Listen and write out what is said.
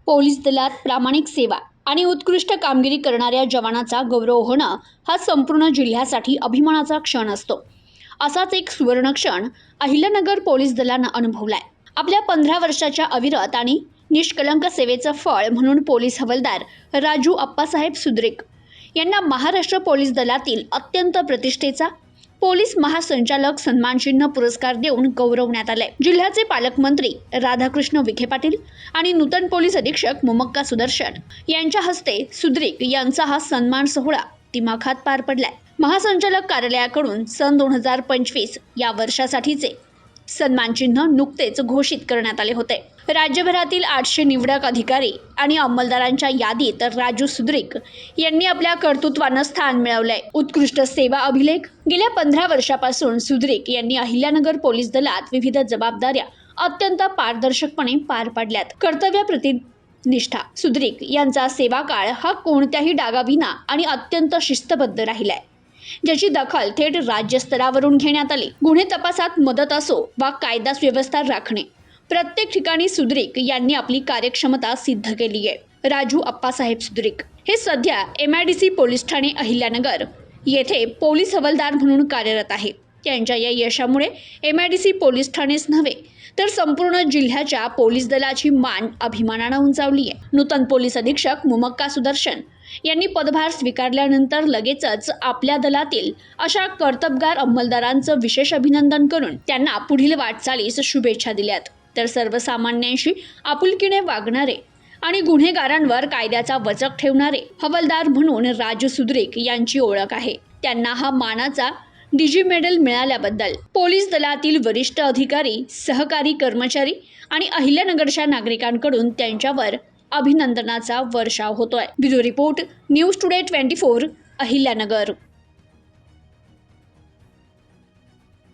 Police दलात प्रामाणिक सेवा आणि उत्कृष्ट कामगिरी करणाऱ्या जवानाचा गौरव होणं हा संपूर्ण जिल्ह्यासाठी अभिमानाचा क्षण असतो। असाच एक सुवर्ण क्षण अहिल्यानगर पोलीस दलानं अनुभवलाय। आपल्या 15 वर्षाच्या अविरत आणि निष्कलंक सेवेचं फळ म्हणून पोलीस हवालदार राजू अप्पासाहेब सुद्रिक यांना महाराष्ट्र पोलीस दलातील अत्यंत प्रतिष्ठेचा पोलीस महासंचालक सन्मानचिन्ह पुरस्कार देऊन गौरवण्यात आले। जिल्ह्याचे पालकमंत्री राधाकृष्ण विखे पाटील आणि नूतन पोलीस अधीक्षक मोमक्का सुदर्शन यांच्या हस्ते सुद्रिक यांचा हा सन्मान सोहळा दिमाखात पार पडलाय। महासंचालक कार्यालयाकडून सन 2025 या वर्षासाठीचे सन्मानचिन्ह नुकतेच घोषित करण्यात आले होते। राज्यभरातील 800 निवडक अधिकारी आणि अंमलदारांच्या यादीत राजू सुद्रिक यांनी आपल्या कर्तृत्वानं स्थान मिळवलंय। उत्कृष्ट सेवा अभिलेख गेल्या 15 वर्षापासून सुद्रिक यांनी अहिल्यानगर पोलीस दलात विविध जबाबदाऱ्या अत्यंत पारदर्शकपणे पार पाडल्यात। कर्तव्यप्रती निष्ठा सुद्रिक यांचा सेवाकाळ हा कोणत्याही डागाविना आणि अत्यंत शिस्तबद्ध राहिलाय, ज्याची दखल थेट राज्यस्तरावरून घेण्यात आली। गुन्हे तपासात मदत असो वा कायदा व्यवस्था राखणे, प्रत्येक ठिकाणी सुद्रिक यांनी आपली कार्यक्षमता सिद्ध केली आहे। राजू अप्पासाहेब सुद्रिक हे सध्या MIDC पोलीस ठाणे अहिल्यानगर येथे पोलीस हवालदार म्हणून कार्यरत आहे। त्यांच्या या यशामुळे MIDC पोलीस ठाणेच नव्हे तर संपूर्ण जिल्ह्याच्या पोलीस दलाची मान अभिमानानं उंचावली आहे। नूतन पोलीस अधीक्षक मोमक्का सुदर्शन यांनी पदभार स्वीकारल्यानंतर लगेचच आपल्या दलातील अशा कर्तबगार अंमलदारांचं विशेष अभिनंदन करून त्यांना पुढील वाटचालीस शुभेच्छा दिल्यात। तर सर्वसामान्यांशी आपुलकीने वागणारे आणि गुन्हेगारांवर कायद्याचा वचक ठेवणारे हवालदार म्हणून राजू सुद्रिक यांची ओळख आहे। त्यांना हा मानाचा DG मेडल मिळाल्याबद्दल पोलीस दलातील वरिष्ठ अधिकारी, सहकारी कर्मचारी आणि अहिल्यानगरच्या नागरिकांकडून त्यांच्यावर अभिनंदनाचा वर्षाव होतोय। Bureau report, news today 24, Ahilyanagar.